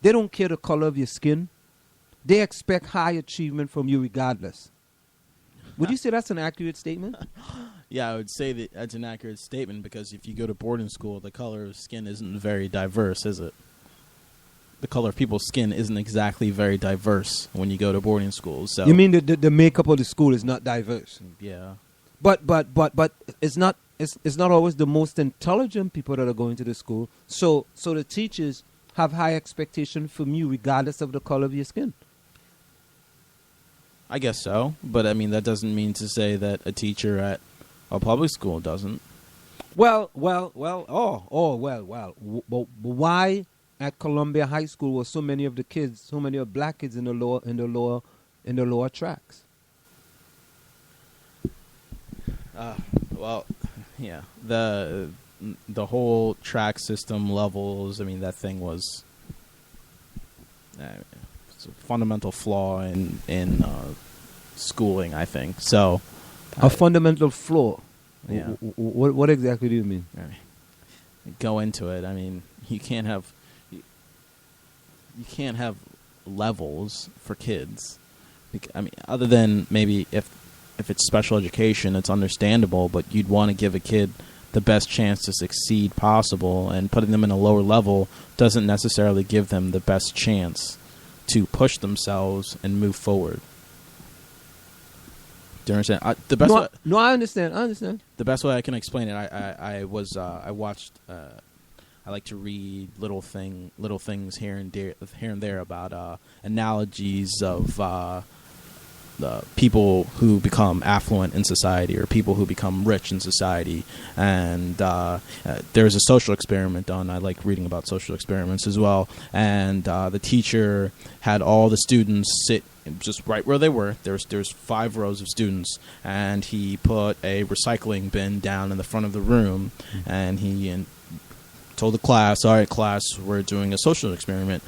They don't care the color of your skin. They expect high achievement from you regardless. Would you say that's an accurate statement? Yeah, I would say that that's an accurate statement because if you go to boarding school, the color of skin isn't very diverse, is it? The color of people's skin isn't exactly very diverse when you go to boarding schools. So you mean the makeup of the school is not diverse? Yeah. But it's not always the most intelligent people that are going to the school. So the teachers have high expectation from you regardless of the color of your skin. I guess so, but I mean that doesn't mean to say that a teacher at a public school doesn't. Well. But why at Columbia High School were so many of black kids in the lower tracks? Well, yeah, the whole track system levels. I mean, that thing was it's a fundamental flaw in schooling, I think. So, a fundamental flaw. Yeah. What exactly do you mean? Go into it. I mean, you can't have levels for kids. I mean, other than maybe if it's special education, it's understandable, but you'd want to give a kid the best chance to succeed possible, and putting them in a lower level doesn't necessarily give them the best chance to push themselves and move forward. Do you understand? I understand. The best way I can explain it, I watched. I like to read little things here and there about analogies of the people who become affluent in society or people who become rich in society. And there's a social experiment done. I like reading about social experiments as well. And the teacher had all the students sit just right where they were. There's 5 rows of students, and he put a recycling bin down in the front of the room, and he told the class, "All right, class, we're doing a social experiment.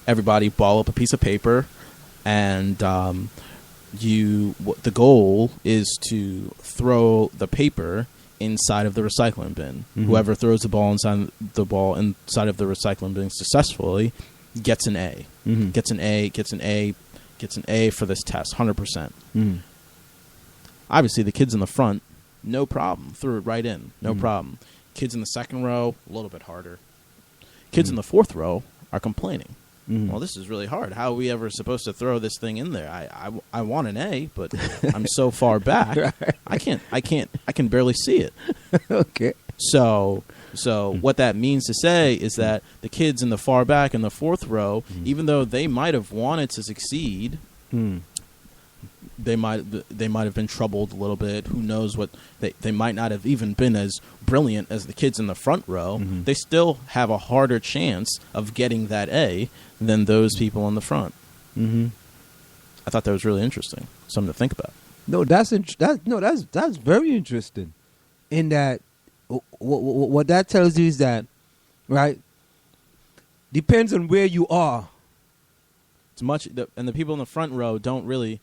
Everybody ball up a piece of paper, and the goal is to throw the paper inside of the recycling bin. Mm-hmm. Whoever throws the ball inside of the recycling bin successfully gets an A. Mm-hmm. Gets an A for this test, 100%. Mm-hmm. Obviously, the kids in the front, no problem, threw it right in, no problem. Kids in the second row, a little bit harder. Kids in the fourth row are complaining. Mm-hmm. Well, this is really hard. How are we ever supposed to throw this thing in there? I want an A, but I'm so far back. I can barely see it. Okay. So what that means to say is that the kids in the far back in the fourth row, even though they might have wanted to succeed, they might have been troubled a little bit. Who knows what they might not have even been as brilliant as the kids in the front row. Mm-hmm. They still have a harder chance of getting that A than those people in the front. Mm-hmm. I thought that was really interesting. Something to think about. No, that's very interesting. In that, what that tells you is that, right, depends on where you are. It's much, and the people in the front row don't really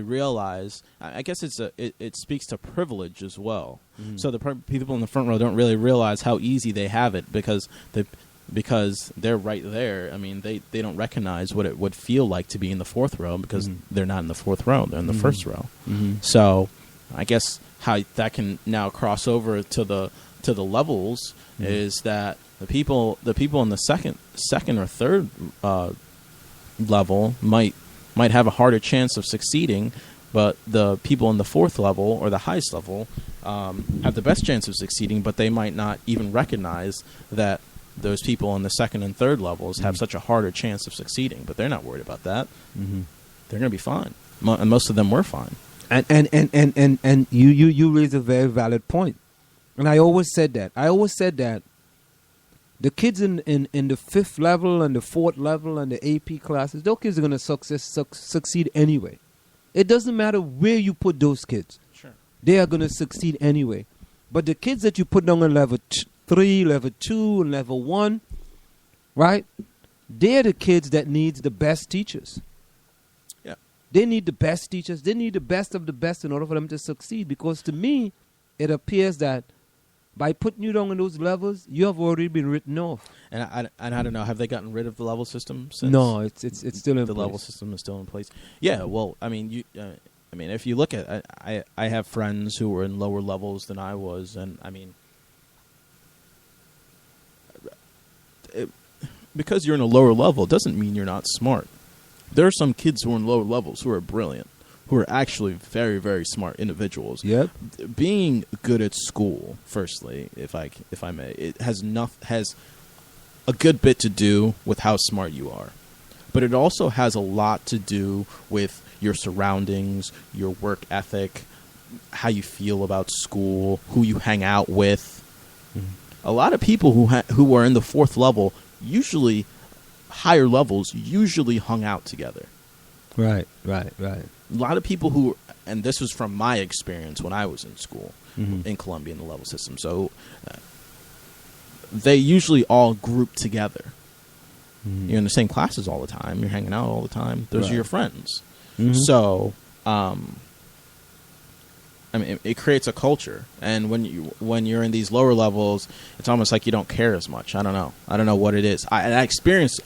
realize. I guess it speaks to privilege as well. Mm-hmm. So the people in the front row don't really realize how easy they have it because they're right there. I mean, they don't recognize what it would feel like to be in the fourth row because they're not in the fourth row; they're in the first row. Mm-hmm. So, I guess how that can now cross over to the levels is that the people in the second or third level might have a harder chance of succeeding, but the people in the fourth level or the highest level have the best chance of succeeding, but they might not even recognize that those people in the second and third levels have such a harder chance of succeeding, but they're not worried about that. Mm-hmm. They're going to be fine. And most of them were fine. And you raise a very valid point. And I always said that the kids in the fifth level and the fourth level and the AP classes, those kids are going to succeed anyway. It doesn't matter where you put those kids. Sure. They are going to succeed anyway. But the kids that you put down on level 3, level 2, and level 1, right? They're the kids that need the best teachers. Yeah. They need the best teachers. They need the best of the best in order for them to succeed. Because to me, it appears that by putting you down on those levels, you have already been written off. And I don't know, have they gotten rid of the level system since? No, it's still in the place. level system is still in place. Yeah, well, I mean, if you look at, I have friends who were in lower levels than I was, and I mean, because you're in a lower level doesn't mean you're not smart. There are some kids who are in lower levels who are brilliant, who are actually very, very smart individuals. Yep. Being good at school, firstly, if I may, it has a good bit to do with how smart you are. But it also has a lot to do with your surroundings, your work ethic, how you feel about school, who you hang out with. Mm-hmm. A lot of people who are in the fourth level, usually higher levels, usually hung out together. Right. A lot of people who, and this was from my experience when I was in school, mm-hmm. in Columbia in the level system, so they usually all group together. Mm-hmm. You're in the same classes all the time. You're hanging out all the time. Those are your friends. Mm-hmm. So, I mean, it creates a culture, and when you're in these lower levels, it's almost like you don't care as much. I don't know what it is. I experienced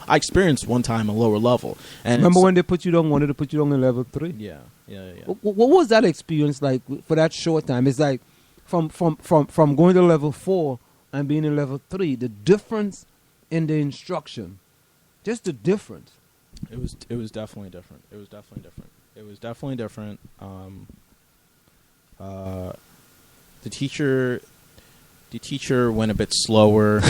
one time a lower level, and remember when they wanted to put you on in level 3? Yeah. What was that experience like for that short time? It's like from going to level 4 and being in level 3, the difference in the instruction, just the difference. It was definitely different. It was definitely different. The teacher went a bit slower.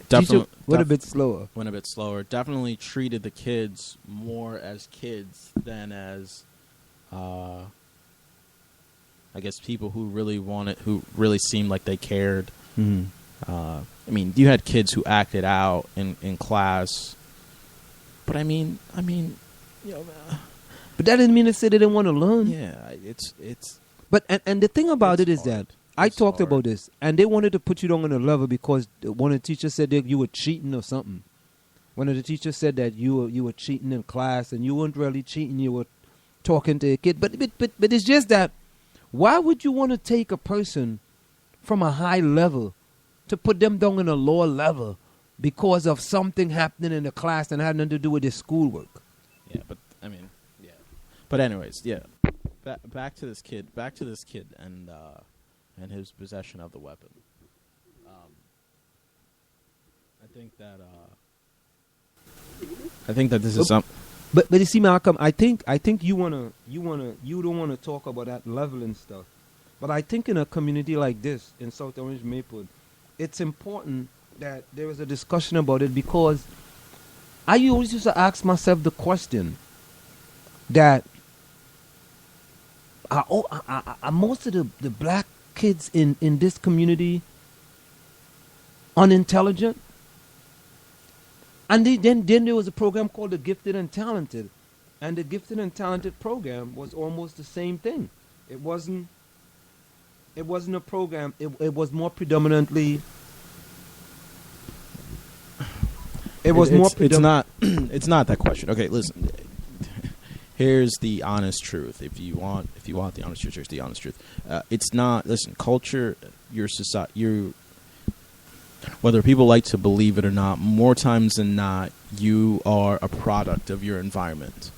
Definitely went a bit slower. Went a bit slower. Definitely treated the kids more as kids than as, I guess, people who really seemed like they cared. Mm-hmm. I mean, you had kids who acted out in class, but I mean, you know. But that didn't mean to say they didn't want to learn. Yeah, it's. But and the thing about it is hard. that I talked about this, and they wanted to put you down on a level because one of the teachers said that you were cheating or something. One of the teachers said that you were cheating in class, and you weren't really cheating. You were talking to a kid. But it's just that, why would you want to take a person from a high level to put them down in a lower level because of something happening in the class and had nothing to do with their schoolwork? Yeah, but I mean, yeah. But anyways, yeah. Back to this kid and his possession of the weapon. I think that this is some. But you see, Malcolm, I think you don't wanna talk about that level and stuff. But I think in a community like this in South Orange Maplewood, it's important that there is a discussion about it, because I always used to ask myself the question that are most of the black kids in this community unintelligent? And then there was a program called the Gifted and Talented, and the Gifted and Talented program was almost the same thing. It wasn't a program. It was more predominantly. It's not that question. Okay, listen. Here's the honest truth. If you want the honest truth, here's the honest truth. It's not. Listen, culture, your society, whether people like to believe it or not, more times than not, you are a product of your environment.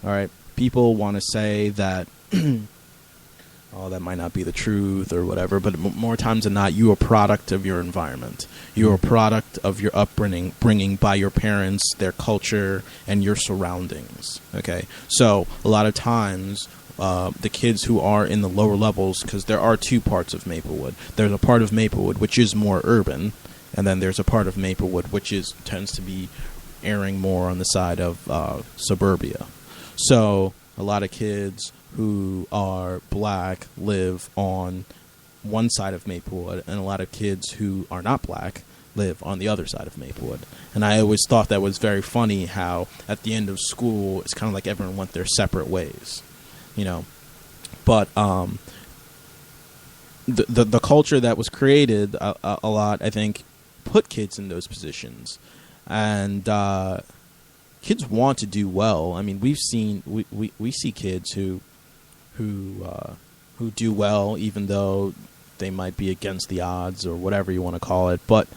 All right. People want to say that, that might not be the truth or whatever, but more times than not, you are a product of your environment. You are a product of your bringing by your parents, their culture, and your surroundings. Okay, so a lot of times, the kids who are in the lower levels, because there are two parts of Maplewood. There's a part of Maplewood which is more urban, and then there's a part of Maplewood which tends to be erring more on the side of suburbia. So a lot of kids who are black live on one side of Maplewood, and a lot of kids who are not black live on the other side of Maplewood. And I always thought that was very funny how at the end of school it's kind of like everyone went their separate ways, you know. But the culture that was created a lot, I think, put kids in those positions, and kids want to do well. I mean, we see kids who do well, even though they might be against the odds or whatever you want to call it. But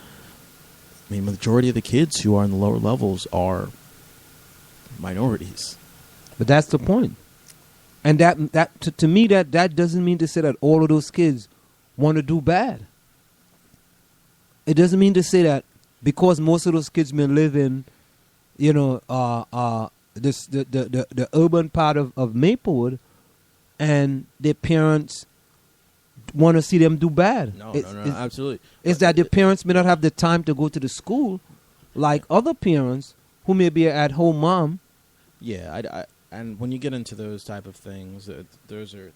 I mean, majority of the kids who are in the lower levels are minorities. But that's the point. And to me, that doesn't mean to say that all of those kids want to do bad. It doesn't mean to say that because most of those kids may live in, the urban part of Maplewood, and their parents want to see them do bad. No, absolutely. It's that their parents may not have the time to go to the school, like other parents who may be at home mom. Yeah, and when you get into those type of things, those are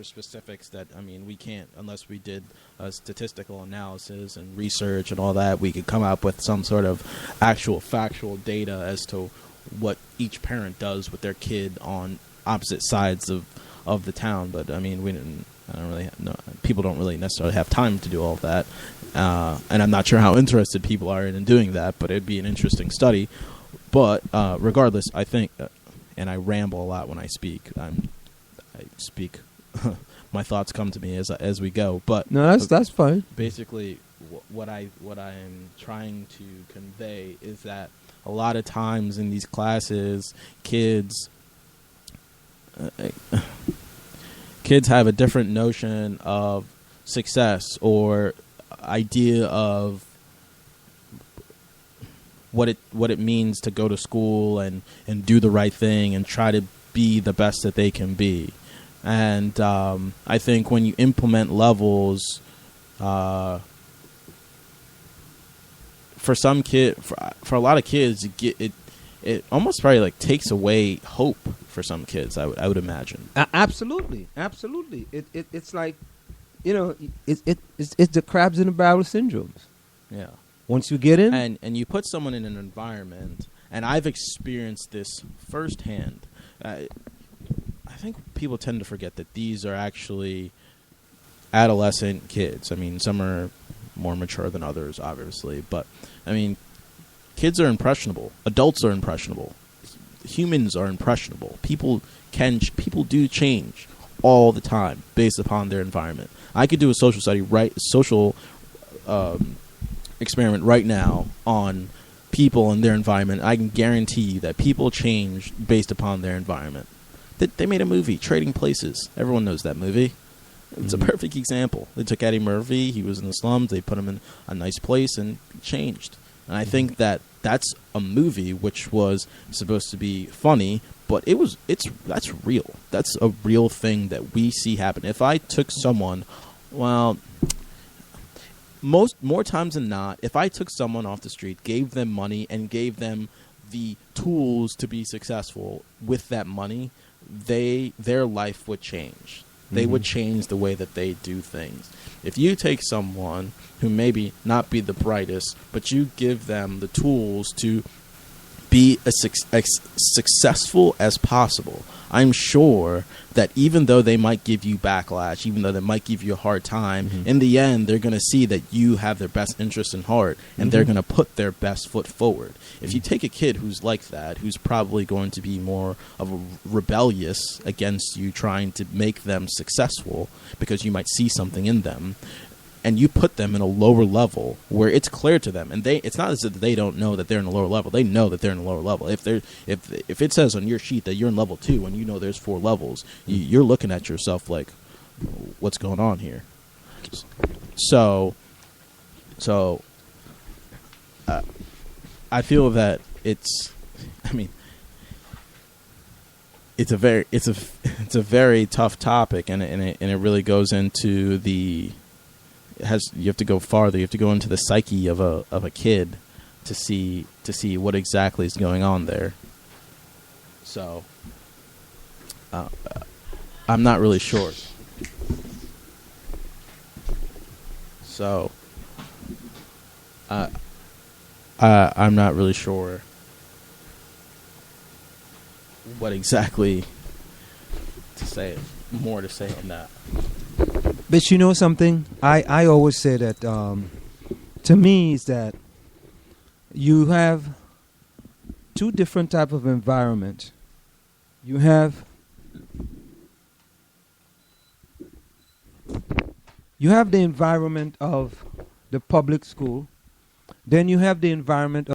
specifics that, I mean, we can't, unless we did a statistical analysis and research and all that, we could come up with some sort of actual factual data as to what each parent does with their kid on opposite sides of the town. But I mean, people don't really necessarily have time to do all of that, and I'm not sure how interested people are in doing that. But it'd be an interesting study. But regardless, I think. And I ramble a lot when I speak. I speak. My thoughts come to me as we go. But no, that's fine. Basically, what I'm trying to convey is that a lot of times in these classes, kids have a different notion of success or idea of what it means to go to school and do the right thing and try to be the best that they can be. And I think when you implement levels, for some for a lot of kids, it almost probably like takes away hope for some kids. I would imagine. Absolutely. It's like, it's the crabs in the barrel syndromes. Yeah. Once you get in, and you put someone in an environment, and I've experienced this firsthand. I think people tend to forget that these are actually adolescent kids. I mean, some are more mature than others, obviously, but I mean, kids are impressionable. Adults are impressionable. Humans are impressionable. People do change all the time based upon their environment. I could do a social study, experiment right now on people and their environment. I can guarantee you that people change based upon their environment. They made a movie, Trading Places. Everyone knows that movie. It's a perfect example. They took Eddie Murphy. He was in the slums. They put him in a nice place and changed. And I think that's a movie which was supposed to be funny, but that's real. That's a real thing that we see happen. If I took someone, more times than not, if I took someone off the street, gave them money, and gave them the tools to be successful with that money, their life would change. They would change the way that they do things. If you take someone who maybe not be the brightest, but you give them the tools to be as successful as possible, I'm sure that even though they might give you backlash, even though they might give you a hard time, in the end, they're going to see that you have their best interest in heart, and they're going to put their best foot forward. If you take a kid who's like that, who's probably going to be more of a rebellious against you trying to make them successful because you might see something in them, and you put them in a lower level where it's clear to them, and it's not as if they don't know that they're in a lower level. They know that they're in a lower level. If it says on your sheet that you're in level 2 and you know there's 4 levels, you're looking at yourself like, what's going on here? So I feel that it's a very tough topic, and it really goes into you have to go farther. You have to go into the psyche of a kid to see what exactly is going on there. So I'm not really sure. So I'm not really sure what exactly to say on that. But you know something? I always say that to me is that you have two different type of environment. You have You have the environment of the public school. Then you have the environment